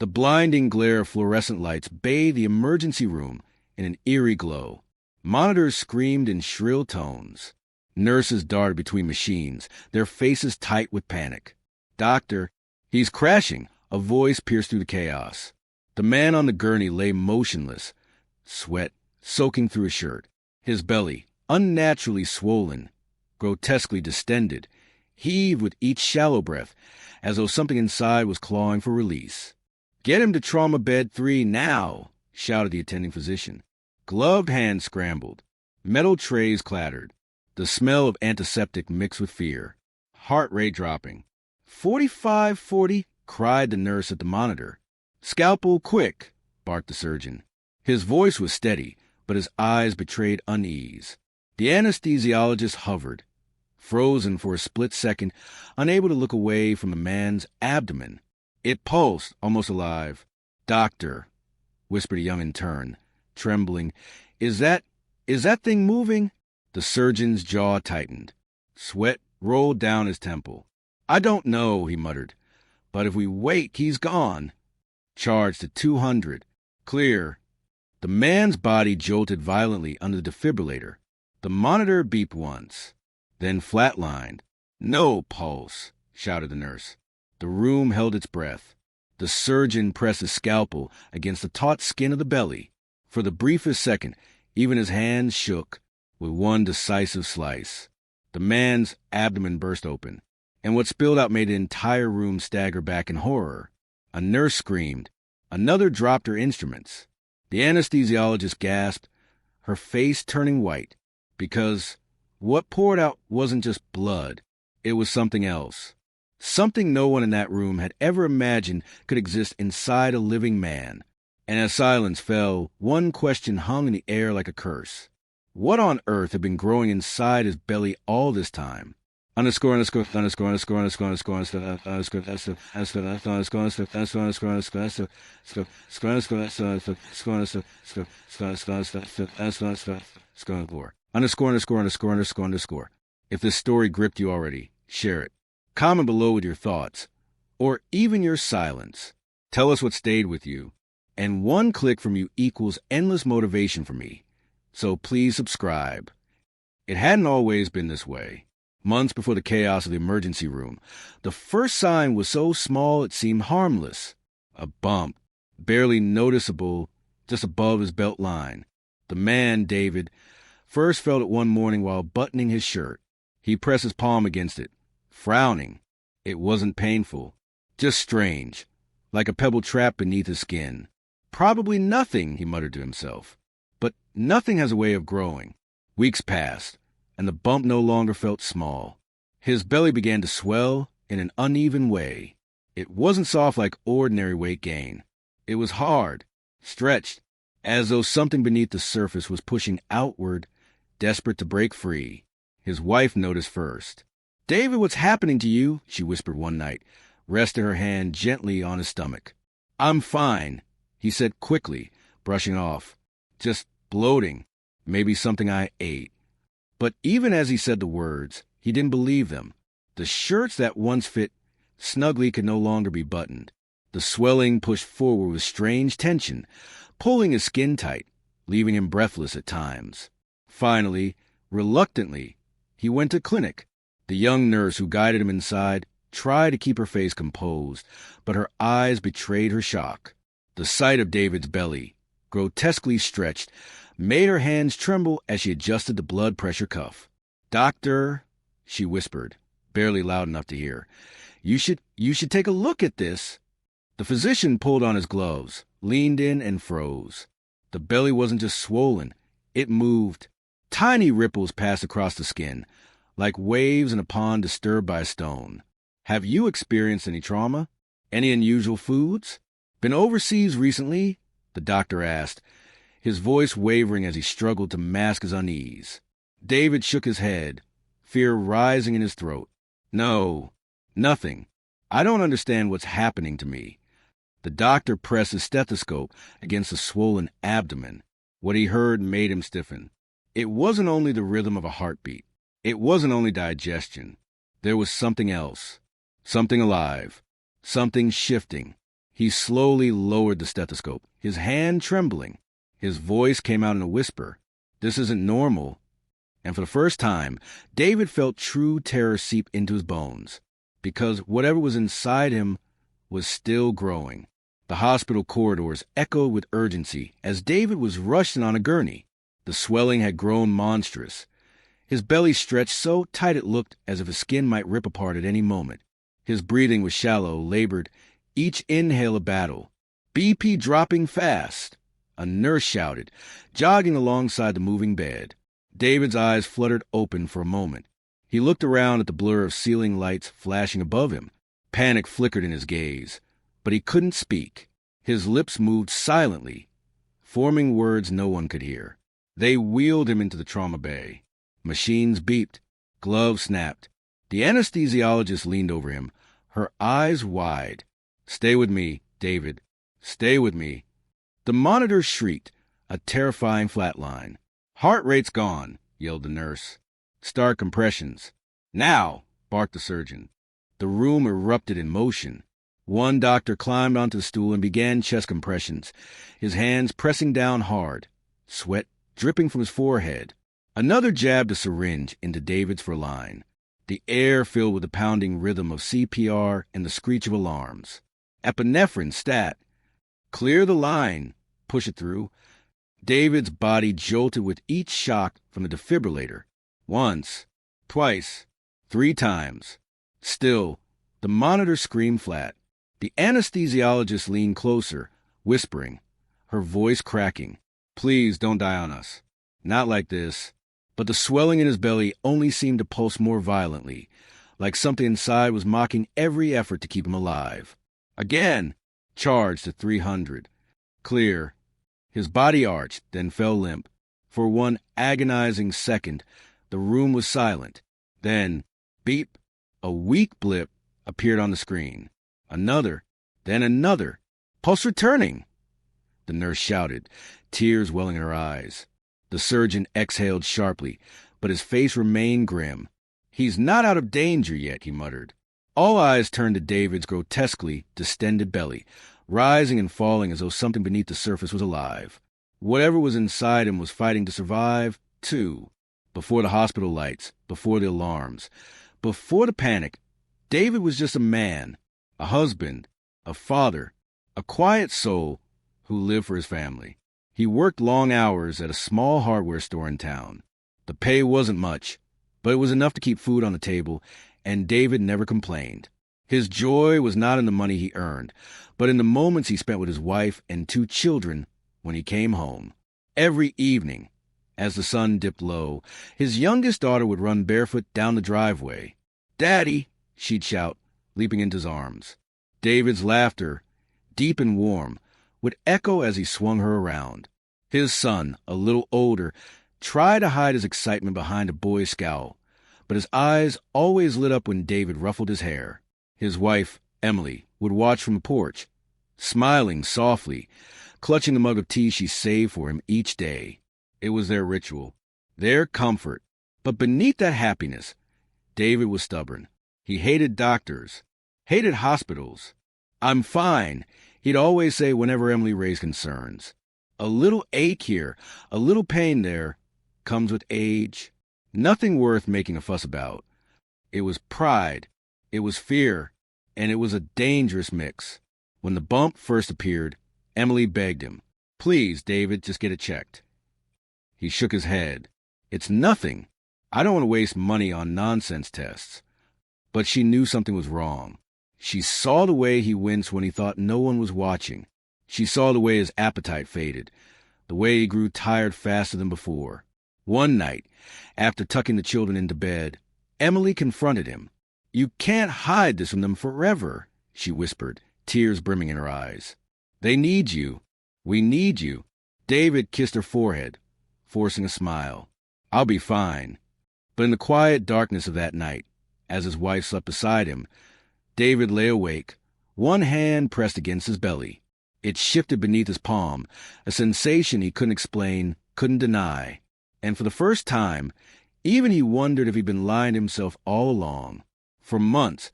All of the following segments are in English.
The blinding glare of fluorescent lights bathed the emergency room in an eerie glow. Monitors screamed in shrill tones. Nurses darted between machines, their faces tight with panic. "Doctor, he's crashing," a voice pierced through the chaos. The man on the gurney lay motionless, sweat soaking through his shirt. His belly, unnaturally swollen, grotesquely distended, heaved with each shallow breath, as though something inside was clawing for release. "Get him to trauma bed 3 now," shouted the attending physician. Gloved hands scrambled. Metal trays clattered. The smell of antiseptic mixed with fear. Heart rate dropping. 4540, cried the nurse at the monitor. "Scalpel, quick," barked the surgeon. His voice was steady, but his eyes betrayed unease. The anesthesiologist hovered, frozen for a split second, unable to look away from the man's abdomen. It pulsed, almost alive. "Doctor," whispered a young intern, trembling, Is that thing moving?" The surgeon's jaw tightened. Sweat rolled down his temple. "I don't know," he muttered. "But if we wait, he's gone." Charged to 200. Clear. The man's body jolted violently under the defibrillator. The monitor beeped once, then flatlined. "No pulse," shouted the nurse. The room held its breath. The surgeon pressed his scalpel against the taut skin of the belly. For the briefest second, even his hands shook with one decisive slice. The man's abdomen burst open, and what spilled out made the entire room stagger back in horror. A nurse screamed. Another dropped her instruments. The anesthesiologist gasped, her face turning white, because what poured out wasn't just blood. It was something else. Something no one in that room had ever imagined could exist inside a living man. And as silence fell, one question hung in the air like a curse. What on earth had been growing inside his belly all this time? If this story gripped you already, share it. Comment below with your thoughts, or even your silence. Tell us what stayed with you. And one click from you equals endless motivation for me. So please subscribe. It hadn't always been this way. Months before the chaos of the emergency room, the first sign was so small it seemed harmless. A bump, barely noticeable, just above his belt line. The man, David, first felt it one morning while buttoning his shirt. He pressed his palm against it, frowning. It wasn't painful, just strange, like a pebble trapped beneath his skin. "Probably nothing," he muttered to himself. But nothing has a way of growing. Weeks passed, and the bump no longer felt small. His belly began to swell in an uneven way. It wasn't soft like ordinary weight gain. It was hard, stretched, as though something beneath the surface was pushing outward, desperate to break free. His wife noticed first. "David, what's happening to you?" she whispered one night, resting her hand gently on his stomach. "I'm fine," he said quickly, brushing off. "Just bloating. Maybe something I ate." But even as he said the words, he didn't believe them. The shirts that once fit snugly could no longer be buttoned. The swelling pushed forward with strange tension, pulling his skin tight, leaving him breathless at times. Finally, reluctantly, he went to clinic. The young nurse who guided him inside tried to keep her face composed, but her eyes betrayed her shock. The sight of David's belly, grotesquely stretched, made her hands tremble as she adjusted the blood pressure cuff. "Doctor," she whispered, barely loud enough to hear, you should take a look at this." The physician pulled on his gloves, leaned in, and froze. The belly wasn't just swollen, it moved. Tiny ripples passed across the skin, like waves in a pond disturbed by a stone. "Have you experienced any trauma? Any unusual foods? Been overseas recently?" the doctor asked, his voice wavering as he struggled to mask his unease. David shook his head, fear rising in his throat. "No, nothing. I don't understand what's happening to me." The doctor pressed his stethoscope against the swollen abdomen. What he heard made him stiffen. It wasn't only the rhythm of a heartbeat. It wasn't only digestion. There was something else. Something alive. Something shifting. He slowly lowered the stethoscope, his hand trembling. His voice came out in a whisper. This isn't normal. And for the first time, David felt true terror seep into his bones, because whatever was inside him was still growing. The hospital corridors echoed with urgency as David was rushed in on a gurney. The swelling had grown monstrous. His belly stretched so tight it looked as if his skin might rip apart at any moment. His breathing was shallow, labored, each inhale a battle. BP dropping fast, a nurse shouted, jogging alongside the moving bed. David's eyes fluttered open for a moment. He looked around at the blur of ceiling lights flashing above him. Panic flickered in his gaze, but he couldn't speak. His lips moved silently, forming words no one could hear. They wheeled him into the trauma bay. Machines beeped. Gloves snapped. The anesthesiologist leaned over him, her eyes wide. "Stay with me, David. Stay with me." The monitor shrieked, a terrifying flatline. "Heart rate's gone," yelled the nurse. "Start compressions." "Now!" barked the surgeon. The room erupted in motion. One doctor climbed onto the stool and began chest compressions, his hands pressing down hard, sweat dripping from his forehead. Another jabbed a syringe into David's for line. The air filled with the pounding rhythm of CPR and the screech of alarms. "Epinephrine, stat." "Clear the line." "Push it through." David's body jolted with each shock from the defibrillator. Once, twice, 3 times. Still, the monitor screamed flat. The anesthesiologist leaned closer, whispering, her voice cracking. "Please don't die on us. Not like this." But the swelling in his belly only seemed to pulse more violently, like something inside was mocking every effort to keep him alive. Again, charged to 300. Clear. His body arched, then fell limp. For one agonizing second, the room was silent. Then, beep, a weak blip appeared on the screen. Another, then another. "Pulse returning!" The nurse shouted, tears welling in her eyes. The surgeon exhaled sharply, but his face remained grim. "He's not out of danger yet," he muttered. All eyes turned to David's grotesquely distended belly, rising and falling as though something beneath the surface was alive. Whatever was inside him was fighting to survive, too. Before the hospital lights, before the alarms, before the panic, David was just a man, a husband, a father, a quiet soul who lived for his family. He worked long hours at a small hardware store in town. The pay wasn't much, but it was enough to keep food on the table, and David never complained. His joy was not in the money he earned, but in the moments he spent with his wife and 2 children when he came home. Every evening, as the sun dipped low, his youngest daughter would run barefoot down the driveway. "Daddy!" she'd shout, leaping into his arms. David's laughter, deep and warm, would echo as he swung her around. His son, a little older, tried to hide his excitement behind a boy's scowl, but his eyes always lit up when David ruffled his hair. His wife, Emily, would watch from the porch, smiling softly, clutching the mug of tea she saved for him each day. It was their ritual, their comfort. But beneath that happiness, David was stubborn. He hated doctors, hated hospitals. "I'm fine," he'd always say whenever Emily raised concerns. A little ache here, a little pain there, comes with age. Nothing worth making a fuss about. It was pride, it was fear, and it was a dangerous mix. When the bump first appeared, Emily begged him, "Please, David, just get it checked." He shook his head. "It's nothing. I don't want to waste money on nonsense tests." But she knew something was wrong. She saw the way he winced when he thought no one was watching. She saw the way his appetite faded, the way he grew tired faster than before. One night, after tucking the children into bed, Emily confronted him. "You can't hide this from them forever," she whispered, tears brimming in her eyes. "They need you. We need you." David kissed her forehead, forcing a smile. "I'll be fine." But in the quiet darkness of that night, as his wife slept beside him, David lay awake, one hand pressed against his belly. It shifted beneath his palm, a sensation he couldn't explain, couldn't deny. And for the first time, even he wondered if he'd been lying to himself all along. For months,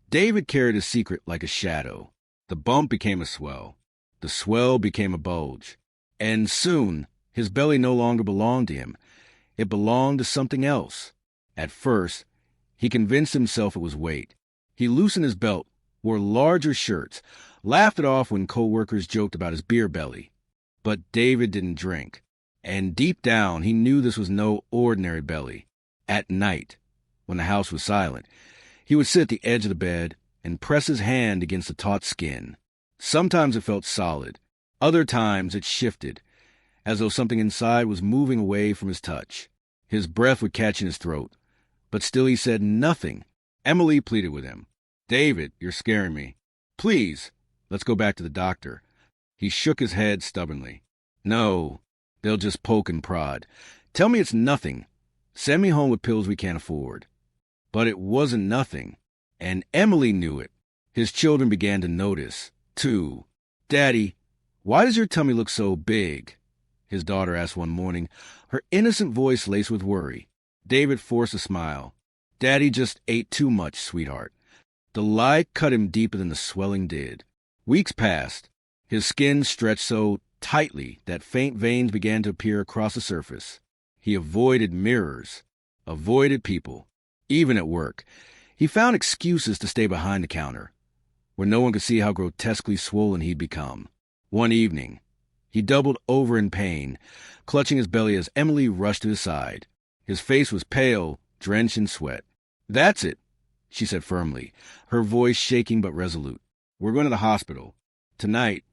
David carried his secret like a shadow. The bump became a swell. The swell became a bulge. And soon, his belly no longer belonged to him. It belonged to something else. At first, he convinced himself it was weight. He loosened his belt, wore larger shirts, laughed it off when co-workers joked about his beer belly. But David didn't drink. And deep down, he knew this was no ordinary belly. At night, when the house was silent, he would sit at the edge of the bed and press his hand against the taut skin. Sometimes it felt solid. Other times it shifted, as though something inside was moving away from his touch. His breath would catch in his throat, but still he said nothing. Emily pleaded with him. "David, you're scaring me. Please, let's go back to the doctor." He shook his head stubbornly. "No, they'll just poke and prod. Tell me it's nothing. Send me home with pills we can't afford." But it wasn't nothing, and Emily knew it. His children began to notice, too. "Daddy, why does your tummy look so big?" his daughter asked one morning, her innocent voice laced with worry. David forced a smile. "Daddy just ate too much, sweetheart." The lie cut him deeper than the swelling did. Weeks passed. His skin stretched so tightly that faint veins began to appear across the surface. He avoided mirrors, avoided people, even at work. He found excuses to stay behind the counter, where no one could see how grotesquely swollen he'd become. One evening, he doubled over in pain, clutching his belly as Emily rushed to his side. His face was pale, drenched in sweat. "That's it," she said firmly, her voice shaking but resolute. "We're going to the hospital. Tonight."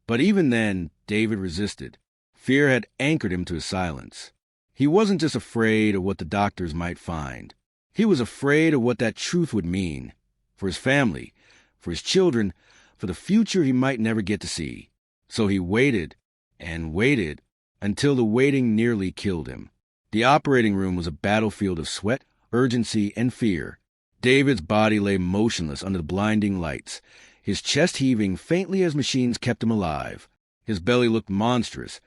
But even then, David resisted. Fear had anchored him to his silence. He wasn't just afraid of what the doctors might find. He was afraid of what that truth would mean. For his family, for his children, for the future he might never get to see. So he waited and waited until the waiting nearly killed him. The operating room was a battlefield of sweat, urgency, and fear. David's body lay motionless under the blinding lights, his chest heaving faintly as machines kept him alive. His belly looked monstrous,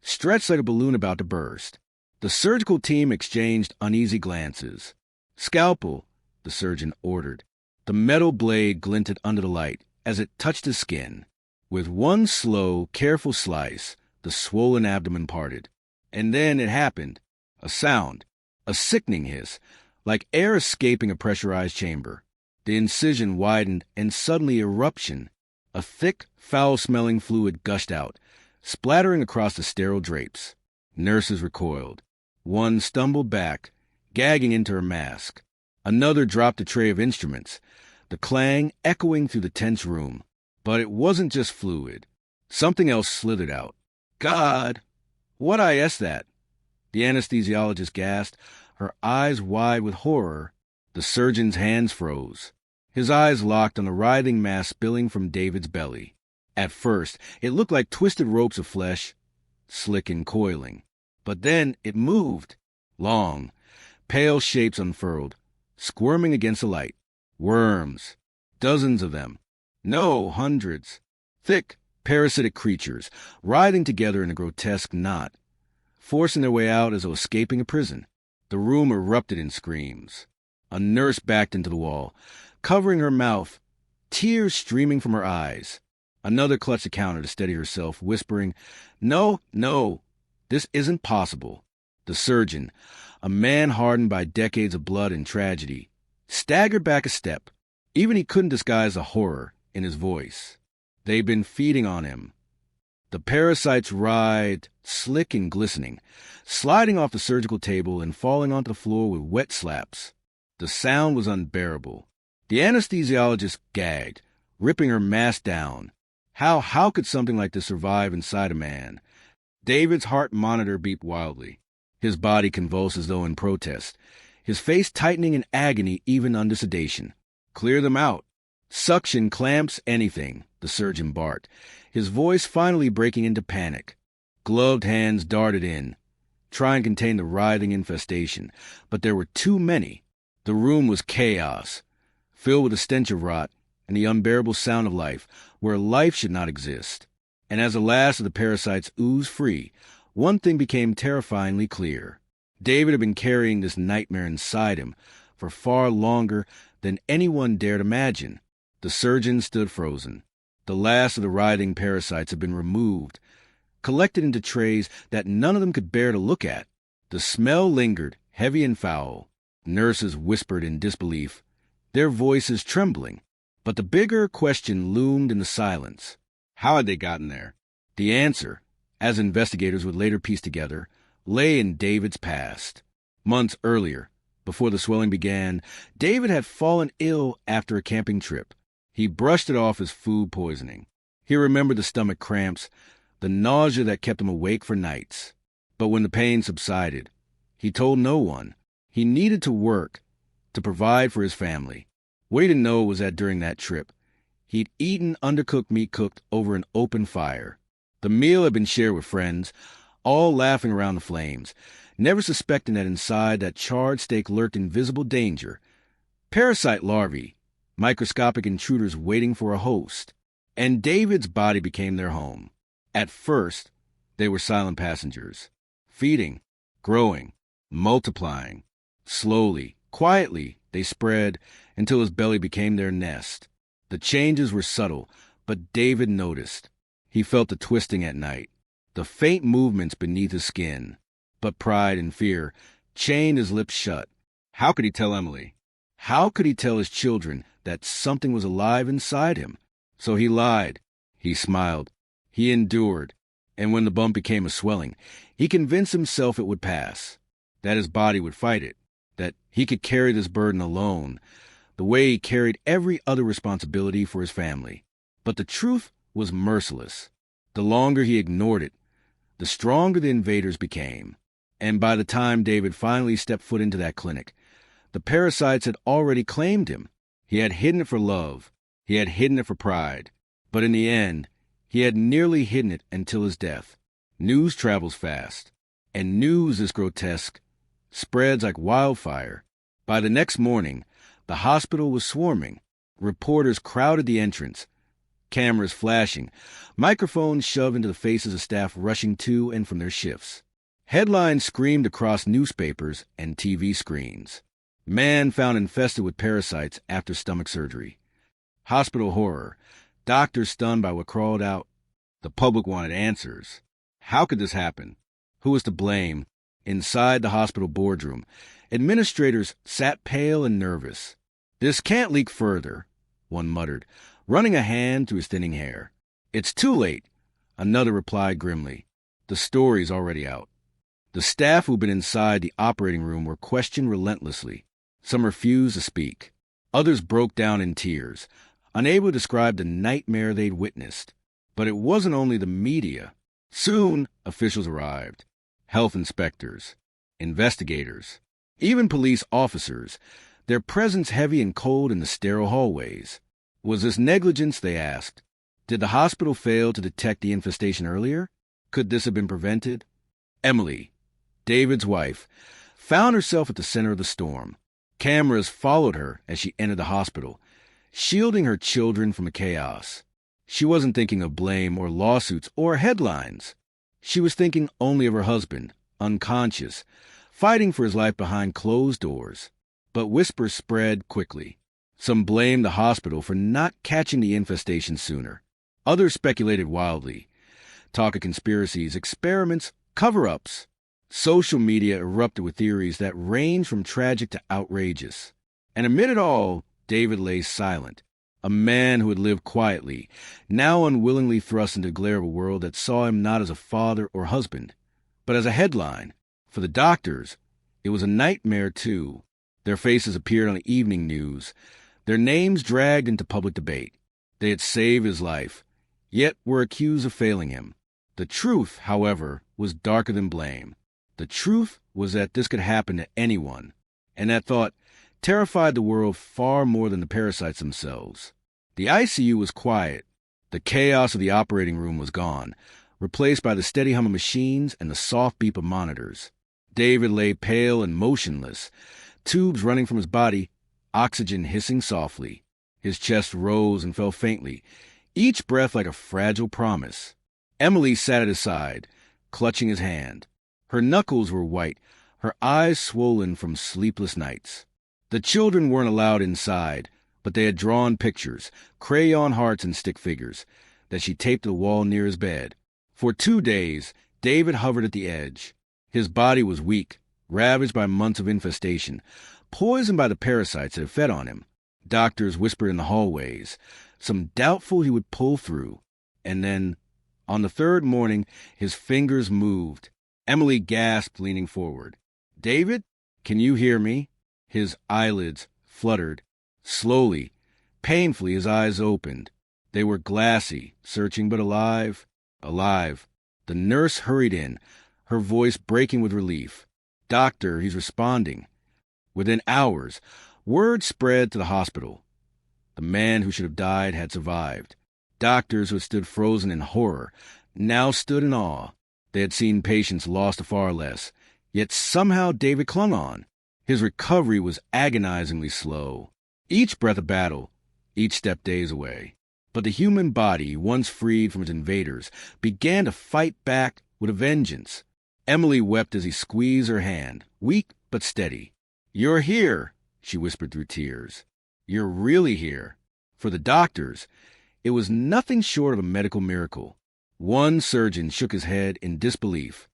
stretched like a balloon about to burst. The surgical team exchanged uneasy glances. "Scalpel," the surgeon ordered. The metal blade glinted under the light as it touched his skin. With one slow, careful slice, the swollen abdomen parted. And then it happened. A sound, a sickening hiss, like air escaping a pressurized chamber. The incision widened and suddenly eruption. A thick, foul-smelling fluid gushed out, splattering across the sterile drapes. Nurses recoiled. One stumbled back, gagging into her mask. Another dropped a tray of instruments, the clang echoing through the tense room. But it wasn't just fluid. Something else slithered out. "God! What I asked that?" The anesthesiologist gasped, her eyes wide with horror. The surgeon's hands froze. His eyes locked on the writhing mass spilling from David's belly. At first, it looked like twisted ropes of flesh, slick and coiling. But then it moved. Long, pale shapes unfurled, squirming against the light. Worms. Dozens of them. No, hundreds. Thick, parasitic creatures, writhing together in a grotesque knot, forcing their way out as though escaping a prison. The room erupted in screams. A nurse backed into the wall, covering her mouth, tears streaming from her eyes. Another clutched the counter to steady herself, whispering, "No, no, this isn't possible." The surgeon, a man hardened by decades of blood and tragedy, staggered back a step. Even he couldn't disguise the horror in his voice. "They've been feeding on him." The parasites writhed, slick and glistening, sliding off the surgical table and falling onto the floor with wet slaps. The sound was unbearable. The anesthesiologist gagged, ripping her mask down. How could something like this survive inside a man? David's heart monitor beeped wildly. His body convulsed as though in protest, his face tightening in agony even under sedation. "Clear them out. Suction, clamps, anything," the surgeon barked, his voice finally breaking into panic. Gloved hands darted in, trying to contain the writhing infestation, but there were too many. The room was chaos, filled with the stench of rot and the unbearable sound of life, where life should not exist. And as the last of the parasites oozed free, one thing became terrifyingly clear. David had been carrying this nightmare inside him for far longer than anyone dared imagine. The surgeon stood frozen. The last of the writhing parasites had been removed, collected into trays that none of them could bear to look at. The smell lingered, heavy and foul. Nurses whispered in disbelief, their voices trembling. But the bigger question loomed in the silence. How had they gotten there? The answer, as investigators would later piece together, lay in David's past. Months earlier, before the swelling began, David had fallen ill after a camping trip. He brushed it off as food poisoning. He remembered the stomach cramps, the nausea that kept him awake for nights. But when the pain subsided, he told no one. He needed to work, to provide for his family. What he didn't know was that during that trip, he'd eaten undercooked meat cooked over an open fire. The meal had been shared with friends, all laughing around the flames, never suspecting that inside that charred steak lurked invisible danger. Parasite larvae, microscopic intruders waiting for a host. And David's body became their home. At first, they were silent passengers, feeding, growing, multiplying. Slowly, quietly, they spread until his belly became their nest. The changes were subtle, but David noticed. He felt the twisting at night, the faint movements beneath his skin. But pride and fear chained his lips shut. How could he tell Emily? How could he tell his children that something was alive inside him? So he lied. He smiled. He endured. And when the bump became a swelling, he convinced himself it would pass, that his body would fight it, that he could carry this burden alone, the way he carried every other responsibility for his family. But the truth was merciless. The longer he ignored it, the stronger the invaders became. And by the time David finally stepped foot into that clinic, the parasites had already claimed him. He had hidden it for love. He had hidden it for pride. But in the end, he had nearly hidden it until his death. News travels fast, and news is grotesque, spreads like wildfire. By the next morning, the hospital was swarming. Reporters crowded the entrance, cameras flashing, microphones shoved into the faces of staff rushing to and from their shifts. Headlines screamed across newspapers and TV screens. Man found infested with parasites after stomach surgery. Hospital horror. Doctors stunned by what crawled out. The public wanted answers. How could this happen? Who was to blame? Inside the hospital boardroom, administrators sat pale and nervous. This can't leak further, one muttered, running a hand through his thinning hair. It's too late, another replied grimly. The story's already out. The staff who'd been inside the operating room were questioned relentlessly. Some refused to speak. Others broke down in tears, unable to describe the nightmare they'd witnessed. But it wasn't only the media. Soon, officials arrived. Health inspectors, investigators, even police officers, their presence heavy and cold in the sterile hallways. Was this negligence, they asked? Did the hospital fail to detect the infestation earlier? Could this have been prevented? Emily, David's wife, found herself at the center of the storm. Cameras followed her as she entered the hospital, shielding her children from the chaos. She wasn't thinking of blame or lawsuits or headlines. She was thinking only of her husband, unconscious, fighting for his life behind closed doors. But whispers spread quickly. Some blamed the hospital for not catching the infestation sooner. Others speculated wildly. Talk of conspiracies, experiments, cover-ups. Social media erupted with theories that ranged from tragic to outrageous. And amid it all, David lay silent. A man who had lived quietly, now unwillingly thrust into the glare of a world that saw him not as a father or husband, but as a headline. For the doctors, it was a nightmare too. Their faces appeared on the evening news, their names dragged into public debate. They had saved his life, yet were accused of failing him. The truth, however, was darker than blame. The truth was that this could happen to anyone, and that thought terrified the world far more than the parasites themselves. The ICU was quiet. The chaos of the operating room was gone, replaced by the steady hum of machines and the soft beep of monitors. David lay pale and motionless, tubes running from his body, oxygen hissing softly. His chest rose and fell faintly, each breath like a fragile promise. Emily sat at his side, clutching his hand. Her knuckles were white, her eyes swollen from sleepless nights. The children weren't allowed inside, but they had drawn pictures, crayon hearts and stick figures, that she taped to the wall near his bed. For 2 days, David hovered at the edge. His body was weak, ravaged by months of infestation, poisoned by the parasites that had fed on him. Doctors whispered in the hallways, some doubtful he would pull through. And then, on the 3rd morning, his fingers moved. Emily gasped, leaning forward. "David, can you hear me?" His eyelids fluttered. Slowly, painfully, his eyes opened. They were glassy, searching but alive. Alive. The nurse hurried in, her voice breaking with relief. "Doctor, he's responding." Within hours, word spread to the hospital. The man who should have died had survived. Doctors who had stood frozen in horror now stood in awe. They had seen patients lost to far less, yet somehow David clung on. His recovery was agonizingly slow. Each breath a battle, each step days away. But the human body, once freed from its invaders, began to fight back with a vengeance. Emily wept as he squeezed her hand, weak but steady. "You're here," she whispered through tears. "You're really here." For the doctors, it was nothing short of a medical miracle. One surgeon shook his head in disbelief.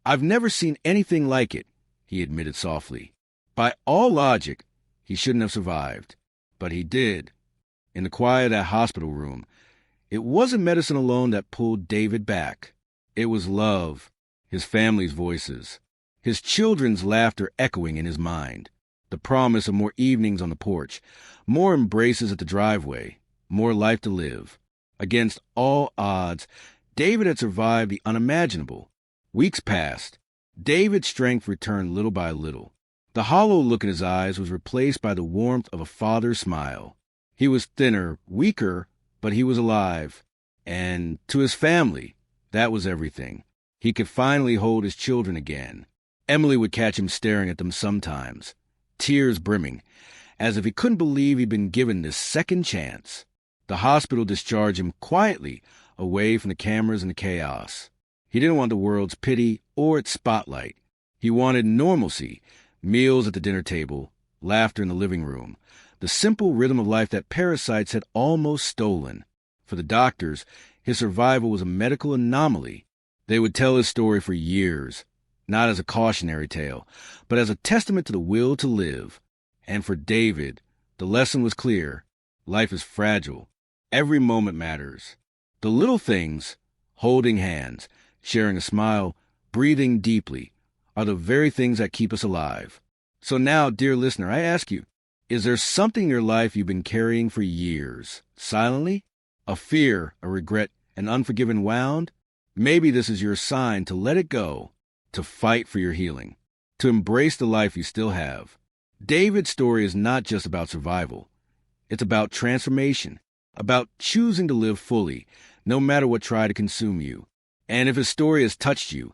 "I've never seen anything like it," he admitted softly. By all logic, he shouldn't have survived. But he did. In the quiet of that hospital room, it wasn't medicine alone that pulled David back. It was love, his family's voices, his children's laughter echoing in his mind, the promise of more evenings on the porch, more embraces at the driveway, more life to live. Against all odds, David had survived the unimaginable. Weeks passed. David's strength returned little by little. The hollow look in his eyes was replaced by the warmth of a father's smile. He was thinner, weaker, but he was alive. And to his family, that was everything. He could finally hold his children again. Emily would catch him staring at them sometimes, tears brimming, as if he couldn't believe he'd been given this second chance. The hospital discharged him quietly, away from the cameras and the chaos. He didn't want the world's pity or its spotlight. He wanted normalcy, meals at the dinner table, laughter in the living room, the simple rhythm of life that parasites had almost stolen. For the doctors, his survival was a medical anomaly. They would tell his story for years, not as a cautionary tale, but as a testament to the will to live. And for David, the lesson was clear. Life is fragile. Every moment matters. The little things, holding hands, sharing a smile, breathing deeply, are the very things that keep us alive. So now, dear listener, I ask you, is there something in your life you've been carrying for years, silently? A fear, a regret, an unforgiven wound? Maybe this is your sign to let it go, to fight for your healing, to embrace the life you still have. David's story is not just about survival. It's about transformation, about choosing to live fully, no matter what try to consume you. And if his story has touched you,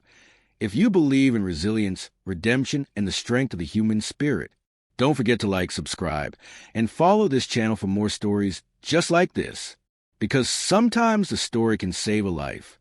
if you believe in resilience, redemption, and the strength of the human spirit, don't forget to like, subscribe, and follow this channel for more stories just like this. Because sometimes the story can save a life.